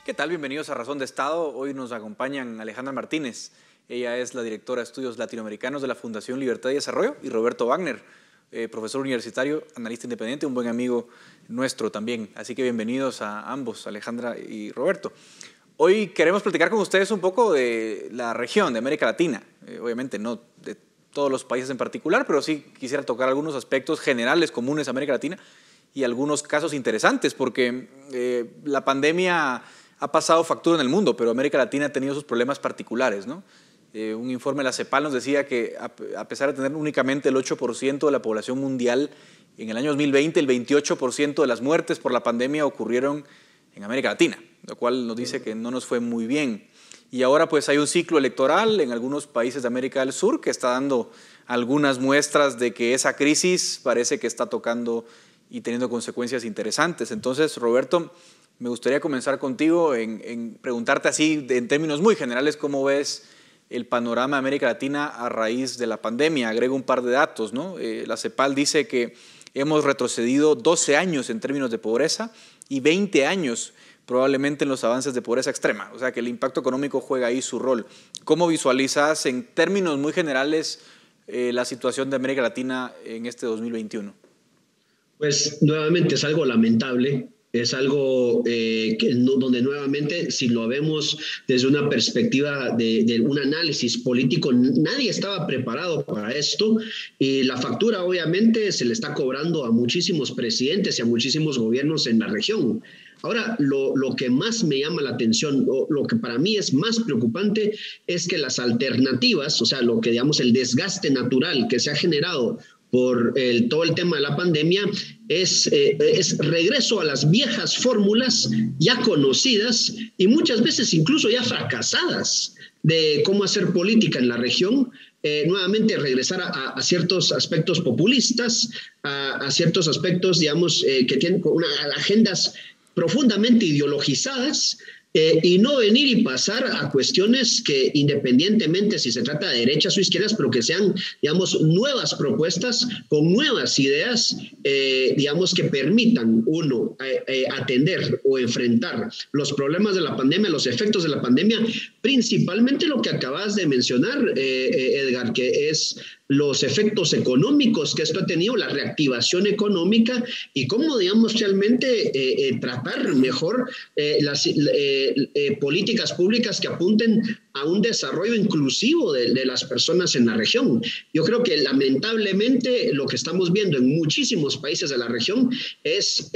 ¿Qué tal? Bienvenidos a Razón de Estado. Hoy nos acompañan Alejandra Martínez. Ella es la directora de Estudios Latinoamericanos de la Fundación Libertad y Desarrollo, y Roberto Wagner, profesor universitario, analista independiente, un buen amigo nuestro también. Así que bienvenidos a ambos, Alejandra y Roberto. Hoy queremos platicar con ustedes un poco de la región de América Latina. Obviamente no de todos los países en particular, pero sí quisiera tocar algunos aspectos generales comunes a América Latina y algunos casos interesantes, porque la pandemia ha pasado factura en el mundo, pero América Latina ha tenido sus problemas particulares, ¿no? Un informe de la CEPAL nos decía que a pesar de tener únicamente el 8% de la población mundial, en el año 2020 el 28% de las muertes por la pandemia ocurrieron en América Latina, lo cual nos dice que no nos fue muy bien. Y ahora pues hay un ciclo electoral en algunos países de América del Sur que está dando algunas muestras de que esa crisis parece que está tocando y teniendo consecuencias interesantes. Entonces, Roberto, me gustaría comenzar contigo en preguntarte así, en términos muy generales, ¿cómo ves el panorama de América Latina a raíz de la pandemia? Agrego un par de datos, ¿no? La CEPAL dice que hemos retrocedido 12 años en términos de pobreza y 20 años probablemente en los avances de pobreza extrema. O sea que el impacto económico juega ahí su rol. ¿Cómo visualizas en términos muy generales la situación de América Latina en este 2021? Pues nuevamente es algo lamentable, es algo donde nuevamente, si lo vemos desde una perspectiva de un análisis político, nadie estaba preparado para esto, y la factura obviamente se le está cobrando a muchísimos presidentes y a muchísimos gobiernos en la región. Ahora, lo que más me llama la atención, lo que para mí es más preocupante, es que las alternativas, o sea, lo que digamos el desgaste natural que se ha generado por todo el tema de la pandemia, es regreso a las viejas fórmulas ya conocidas y muchas veces incluso ya fracasadas de cómo hacer política en la región. Nuevamente regresar a ciertos aspectos populistas, a ciertos aspectos, digamos, que tienen agendas profundamente ideologizadas, y no venir y pasar a cuestiones que, independientemente si se trata de derechas o izquierdas, pero que sean, digamos, nuevas propuestas con nuevas ideas, digamos, que permitan uno atender o enfrentar los problemas de la pandemia, los efectos de la pandemia, principalmente lo que acabas de mencionar, Edgar, que es los efectos económicos que esto ha tenido, la reactivación económica y cómo, digamos, realmente tratar mejor las políticas públicas que apunten a un desarrollo inclusivo de las personas en la región. Yo creo que lamentablemente lo que estamos viendo en muchísimos países de la región es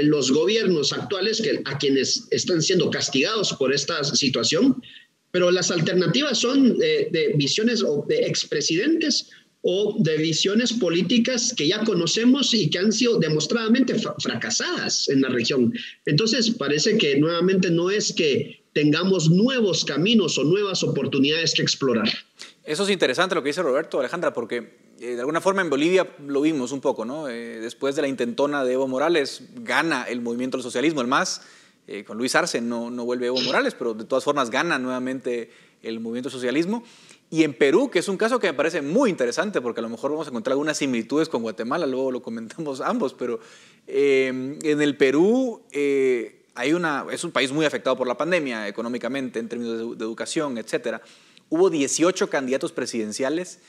los gobiernos actuales a quienes están siendo castigados por esta situación, pero las alternativas son de visiones o de expresidentes o de visiones políticas que ya conocemos y que han sido demostradamente fracasadas en la región. Entonces, parece que nuevamente no es que tengamos nuevos caminos o nuevas oportunidades que explorar. Eso es interesante lo que dice Roberto, Alejandra, porque de alguna forma en Bolivia lo vimos un poco, ¿no? Después de la intentona de Evo Morales, gana el movimiento del socialismo, el MAS. Con Luis Arce no vuelve Evo Morales, pero de todas formas gana nuevamente el movimiento socialismo. Y en Perú, que es un caso que me parece muy interesante, porque a lo mejor vamos a encontrar algunas similitudes con Guatemala, luego lo comentamos ambos, pero en el Perú es un país muy afectado por la pandemia económicamente, en términos de educación, etcétera. Hubo 18 candidatos presidenciales,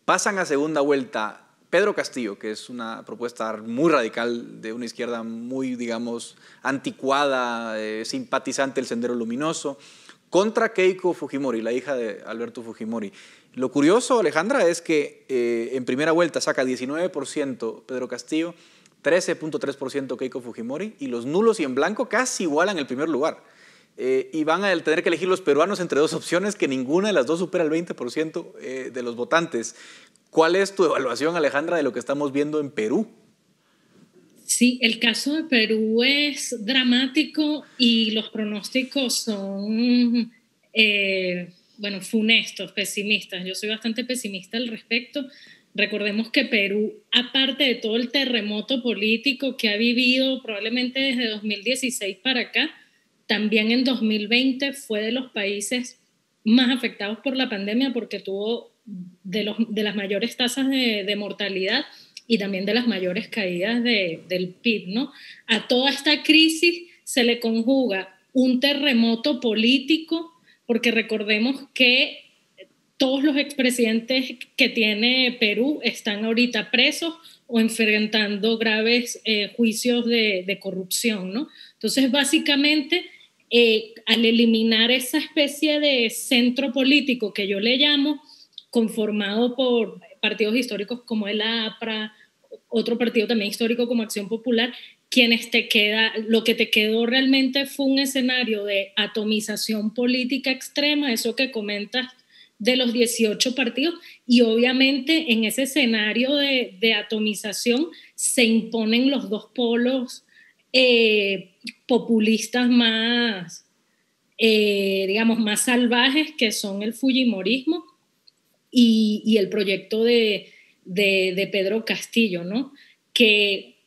pasan a segunda vuelta Pedro Castillo, que es una propuesta muy radical de una izquierda muy, digamos, anticuada, simpatizante del Sendero Luminoso, contra Keiko Fujimori, la hija de Alberto Fujimori. Lo curioso, Alejandra, es que en primera vuelta saca 19% Pedro Castillo, 13.3% Keiko Fujimori, y los nulos y en blanco casi igualan el primer lugar. Y van a tener que elegir los peruanos entre dos opciones que ninguna de las dos supera el 20% de los votantes. ¿Cuál es tu evaluación, Alejandra, de lo que estamos viendo en Perú? Sí, el caso de Perú es dramático y los pronósticos son, bueno, funestos, pesimistas. Yo soy bastante pesimista al respecto. Recordemos que Perú, aparte de todo el terremoto político que ha vivido probablemente desde 2016 para acá, también en 2020 fue de los países más afectados por la pandemia porque tuvo de las mayores tasas de mortalidad y también de las mayores caídas del PIB, ¿no? A toda esta crisis se le conjuga un terremoto político, porque recordemos que todos los expresidentes que tiene Perú están ahorita presos o enfrentando graves juicios de corrupción, ¿no? Entonces, básicamente, al eliminar esa especie de centro político que yo le llamo, conformado por partidos históricos como el APRA, otro partido también histórico como Acción Popular, lo que te quedó realmente fue un escenario de atomización política extrema, eso que comentas de los 18 partidos, y obviamente en ese escenario de atomización se imponen los dos polos populistas más, digamos, más salvajes, que son el fujimorismo y el proyecto de Pedro Castillo, ¿no? Que,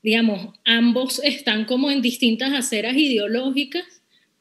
digamos, ambos están como en distintas aceras ideológicas,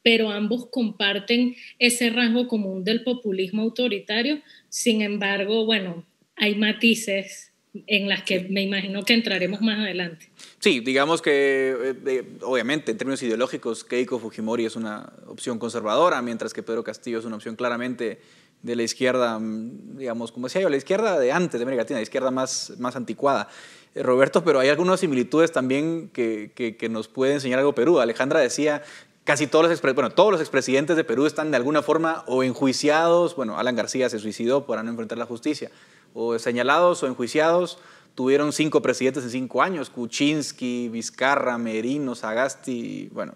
pero ambos comparten ese rasgo común del populismo autoritario. Sin embargo, bueno, hay matices en las que me imagino que entraremos más adelante. Sí, digamos que obviamente en términos ideológicos Keiko Fujimori es una opción conservadora, mientras que Pedro Castillo es una opción claramente de la izquierda, digamos, como decía yo, la izquierda de antes de América Latina, la izquierda más anticuada. Roberto, pero hay algunas similitudes también que nos puede enseñar algo Perú. Alejandra decía, casi todos los expresidentes de Perú están de alguna forma o enjuiciados, bueno, Alan García se suicidó para no enfrentar la justicia, o señalados o enjuiciados. Tuvieron 5 presidentes en 5 años, Kuczynski, Vizcarra, Merino, Sagasti, bueno,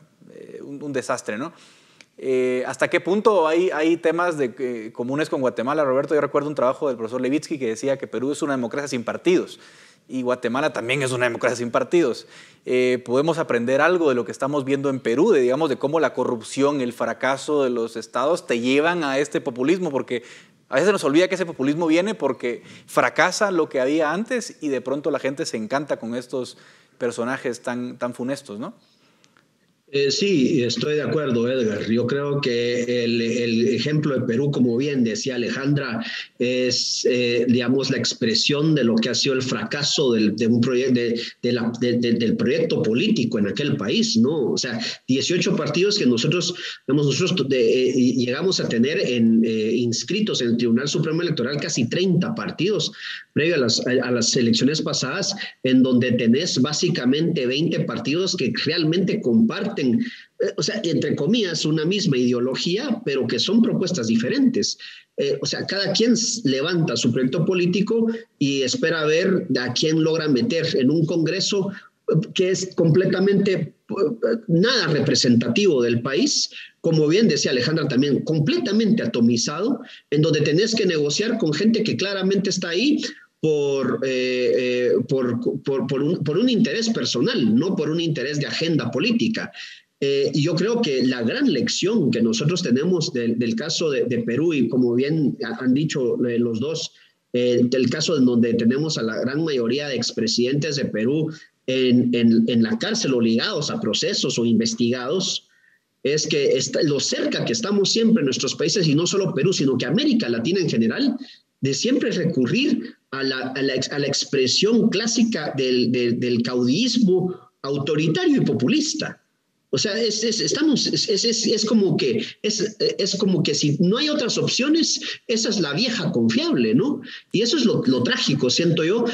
un desastre, ¿no? ¿Hasta qué punto hay temas comunes con Guatemala, Roberto? Yo recuerdo un trabajo del profesor Levitsky que decía que Perú es una democracia sin partidos y Guatemala también es una democracia sin partidos. ¿Podemos aprender algo de lo que estamos viendo en Perú, de cómo la corrupción, el fracaso de los estados te llevan a este populismo? Porque a veces nos olvida que ese populismo viene porque fracasa lo que había antes y de pronto la gente se encanta con estos personajes tan funestos, ¿no? Sí, estoy de acuerdo, Edgar. Yo creo que el ejemplo de Perú, como bien decía Alejandra, es, digamos, la expresión de lo que ha sido el fracaso del proyecto político en aquel país, ¿no? O sea, 18 partidos que nosotros llegamos a tener inscritos en el Tribunal Supremo Electoral, casi 30 partidos previo a las elecciones pasadas, en donde tenés básicamente 20 partidos que realmente comparten, o sea, entre comillas, una misma ideología, pero que son propuestas diferentes. O sea, cada quien levanta su proyecto político y espera ver a quién logra meter en un Congreso que es completamente nada representativo del país, como bien decía Alejandra también, completamente atomizado, en donde tenés que negociar con gente que claramente está ahí por un interés personal, no por un interés de agenda política. Y yo creo que la gran lección que nosotros tenemos del caso de Perú, y como bien han dicho los dos, del caso en donde tenemos a la gran mayoría de expresidentes de Perú en la cárcel o ligados a procesos o investigados, es que lo cerca que estamos siempre en nuestros países, y no solo Perú, sino que América Latina en general, de siempre recurrir a la expresión clásica del caudillismo autoritario y populista. O sea, es como que si no hay otras opciones, esa es la vieja confiable, ¿no? Y eso es lo trágico, siento yo.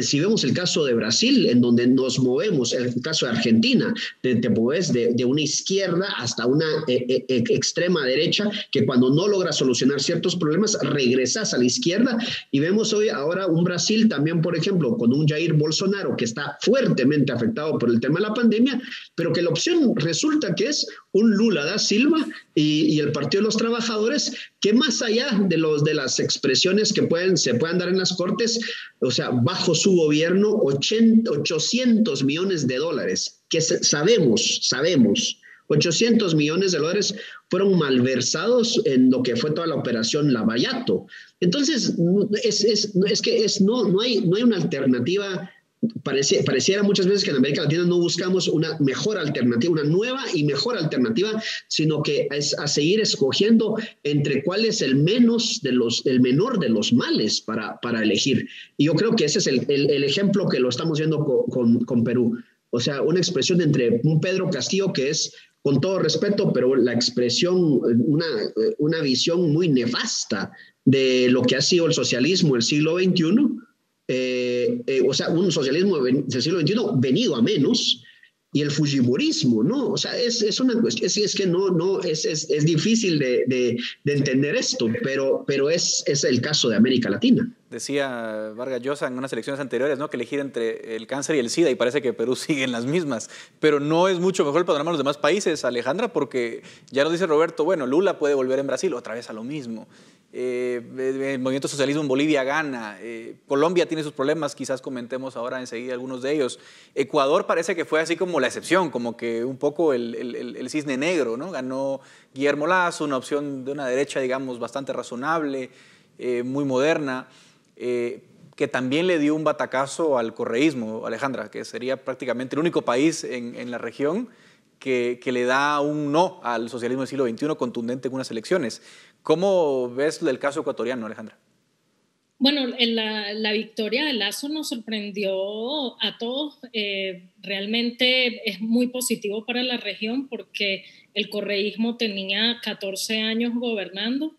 Si vemos el caso de Brasil, en donde nos movemos, el caso de Argentina, te mueves de una izquierda hasta una extrema derecha, que cuando no logras solucionar ciertos problemas, regresas a la izquierda. Y vemos ahora un Brasil también, por ejemplo, con un Jair Bolsonaro que está fuertemente afectado por el tema de la pandemia, pero que la opción resulta que es un Lula da Silva y el Partido de los Trabajadores, que más allá de las expresiones que se puedan dar en las cortes, o sea, bajo su gobierno, 800 millones de dólares, que sabemos, 800 millones de dólares fueron malversados en lo que fue toda la operación Lavallato. Entonces, no hay una alternativa. Pareciera muchas veces que en América Latina no buscamos una mejor alternativa, una nueva y mejor alternativa, sino que es a seguir escogiendo entre cuál es el menor de los males para elegir. Y yo creo que ese es el ejemplo que lo estamos viendo con Perú. O sea, una expresión entre un Pedro Castillo que es con todo respeto, pero la expresión, una visión muy nefasta de lo que ha sido el socialismo del siglo XXI, o sea, un socialismo del siglo XXI venido a menos, y el fujimorismo, ¿no? O sea, es una cuestión, es que es difícil de entender esto, pero es el caso de América Latina. Decía Vargas Llosa en unas elecciones anteriores, ¿no?, que elegir entre el cáncer y el SIDA, y parece que Perú sigue en las mismas. Pero no es mucho mejor el panorama de los demás países, Alejandra, porque ya nos dice Roberto, bueno, Lula puede volver en Brasil otra vez a lo mismo. El movimiento socialismo en Bolivia gana. Colombia tiene sus problemas, quizás comentemos ahora enseguida algunos de ellos. Ecuador parece que fue así como la excepción, como que un poco el cisne negro, ¿no? Ganó Guillermo Lasso, una opción de una derecha, digamos, bastante razonable, muy moderna. Que también le dio un batacazo al correísmo, Alejandra, que sería prácticamente el único país en la región que le da un no al socialismo del siglo XXI contundente en unas elecciones. ¿Cómo ves el caso ecuatoriano, Alejandra? Bueno, la victoria de Lasso nos sorprendió a todos. Realmente es muy positivo para la región porque el correísmo tenía 14 años gobernando.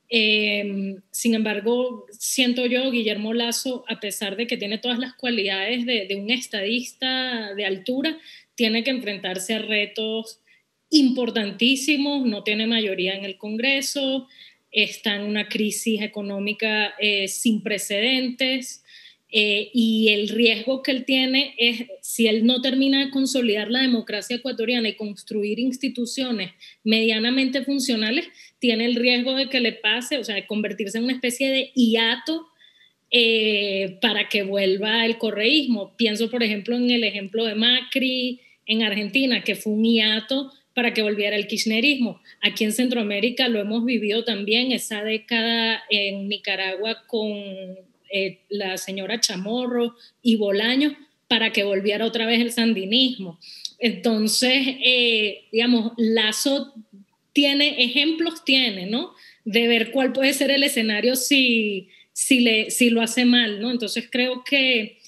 Sin embargo, siento yo, Guillermo Lasso, a pesar de que tiene todas las cualidades de un estadista de altura, tiene que enfrentarse a retos importantísimos, no tiene mayoría en el Congreso, está en una crisis económica sin precedentes, y el riesgo que él tiene es, si él no termina de consolidar la democracia ecuatoriana y construir instituciones medianamente funcionales, tiene el riesgo de que le pase, o sea, de convertirse en una especie de hiato para que vuelva el correísmo. Pienso, por ejemplo, en el ejemplo de Macri en Argentina, que fue un hiato para que volviera el kirchnerismo. Aquí en Centroamérica lo hemos vivido también, esa década en Nicaragua con la señora Chamorro y Bolaños, para que volviera otra vez el sandinismo. Entonces, digamos, Lasso tiene ejemplos, ¿no?, de ver cuál puede ser el escenario si lo hace mal, ¿no? Entonces creo que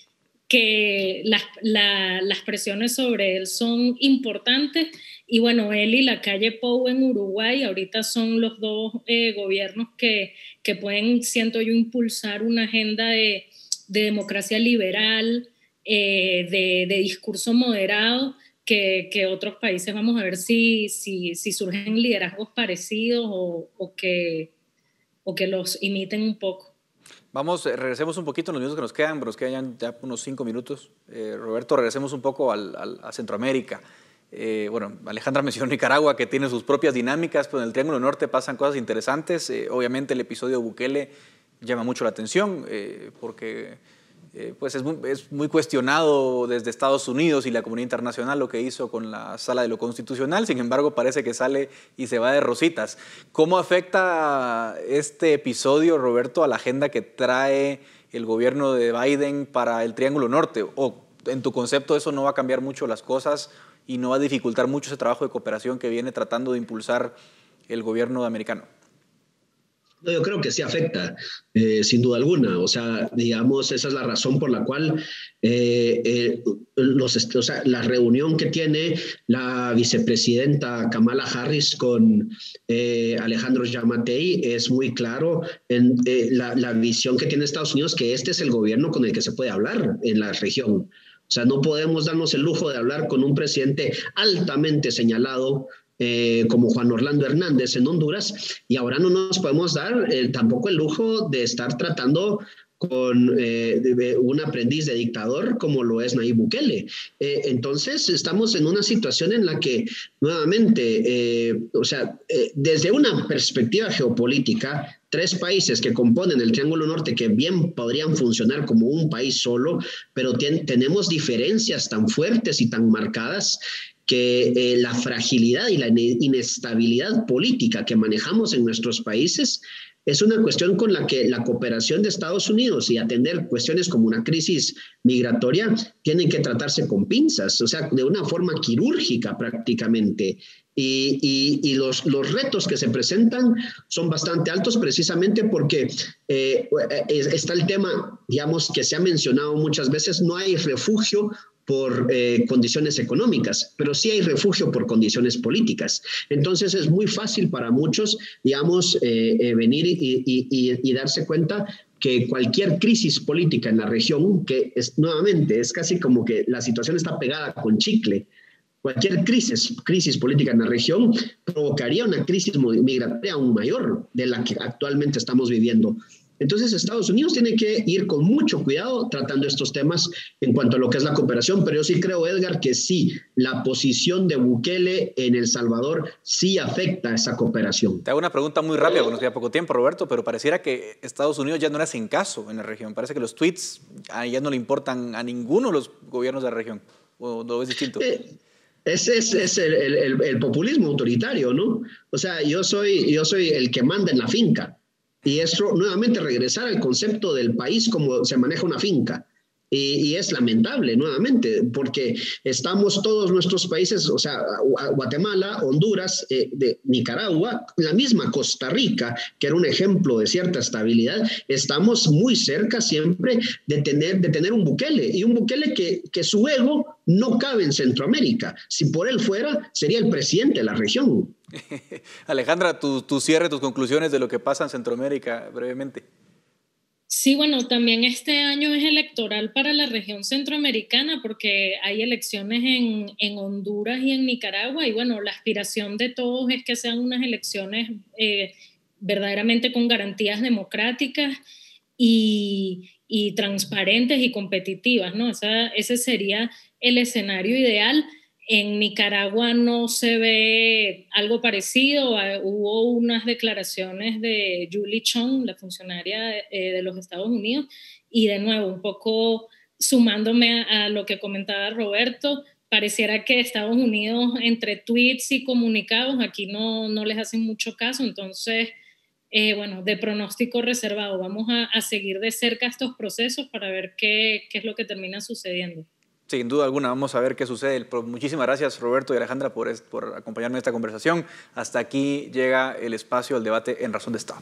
las presiones sobre él son importantes, y bueno, él y la calle Pou en Uruguay ahorita son los dos gobiernos que pueden, siento yo, impulsar una agenda de democracia liberal, de discurso moderado, que otros países vamos a ver si surgen liderazgos parecidos o que los imiten un poco. Regresemos un poquito en los minutos que nos quedan, pero nos quedan ya unos 5 minutos. Roberto, regresemos un poco a Centroamérica. Bueno, Alejandra mencionó Nicaragua, que tiene sus propias dinámicas, pero en el Triángulo Norte pasan cosas interesantes. Obviamente el episodio de Bukele llama mucho la atención, porque pues es muy cuestionado desde Estados Unidos y la comunidad internacional lo que hizo con la Sala de lo Constitucional. Sin embargo, parece que sale y se va de rositas. ¿Cómo afecta este episodio, Roberto, a la agenda que trae el gobierno de Biden para el Triángulo Norte? ¿O en tu concepto eso no va a cambiar mucho las cosas y no va a dificultar mucho ese trabajo de cooperación que viene tratando de impulsar el gobierno americano? No, yo creo que sí afecta, sin duda alguna. O sea, digamos, esa es la razón por la cual la reunión que tiene la vicepresidenta Kamala Harris con Alejandro Giammattei es muy claro en la visión que tiene Estados Unidos, que este es el gobierno con el que se puede hablar en la región. O sea, no podemos darnos el lujo de hablar con un presidente altamente señalado como Juan Orlando Hernández en Honduras, y ahora no nos podemos dar tampoco el lujo de estar tratando con un aprendiz de dictador como lo es Nayib Bukele. Entonces estamos en una situación en la que nuevamente, desde una perspectiva geopolítica, 3 países que componen el Triángulo Norte, que bien podrían funcionar como un país solo, pero tenemos diferencias tan fuertes y tan marcadas que la fragilidad y la inestabilidad política que manejamos en nuestros países es una cuestión con la que la cooperación de Estados Unidos y atender cuestiones como una crisis migratoria tienen que tratarse con pinzas, o sea, de una forma quirúrgica prácticamente. Y los retos que se presentan son bastante altos, precisamente porque está el tema, digamos, que se ha mencionado muchas veces: no hay refugio por condiciones económicas, pero sí hay refugio por condiciones políticas. Entonces es muy fácil para muchos, digamos, venir y darse cuenta que cualquier crisis política en la región, que nuevamente es casi como que la situación está pegada con chicle, cualquier crisis política en la región provocaría una crisis migratoria aún mayor de la que actualmente estamos viviendo. Entonces, Estados Unidos tiene que ir con mucho cuidado tratando estos temas en cuanto a lo que es la cooperación, pero yo sí creo, Edgar, que sí, la posición de Bukele en El Salvador sí afecta a esa cooperación. Te hago una pregunta muy rápida, porque nos queda poco tiempo, Roberto, pero pareciera que Estados Unidos ya no le hacen caso en la región. Parece que los tweets ya no le importan a ninguno de los gobiernos de la región. ¿O lo ves distinto? Ese es el populismo autoritario, ¿no? O sea, yo soy el que manda en la finca. Y eso, nuevamente, regresar al concepto del país como se maneja una finca. Y es lamentable, nuevamente, porque estamos todos nuestros países, o sea, Guatemala, Honduras, Nicaragua, la misma Costa Rica, que era un ejemplo de cierta estabilidad, estamos muy cerca siempre de tener un Bukele, y un Bukele que su ego no cabe en Centroamérica. Si por él fuera, sería el presidente de la región. Alejandra, tu cierre, tus conclusiones de lo que pasa en Centroamérica, brevemente. Sí, bueno, también este año es electoral para la región centroamericana porque hay elecciones en Honduras y en Nicaragua y bueno, la aspiración de todos es que sean unas elecciones verdaderamente con garantías democráticas y transparentes y competitivas, ¿no? Ese sería el escenario ideal. En Nicaragua no se ve algo parecido. Hubo unas declaraciones de Julie Chong, la funcionaria de los Estados Unidos, y de nuevo, un poco sumándome a lo que comentaba Roberto, pareciera que Estados Unidos, entre tweets y comunicados, aquí no les hacen mucho caso. Entonces, bueno, de pronóstico reservado, vamos a seguir de cerca estos procesos para ver qué es lo que termina sucediendo. Sin duda alguna, vamos a ver qué sucede. Muchísimas gracias, Roberto y Alejandra, por acompañarme en esta conversación. Hasta aquí llega el espacio del debate en Razón de Estado.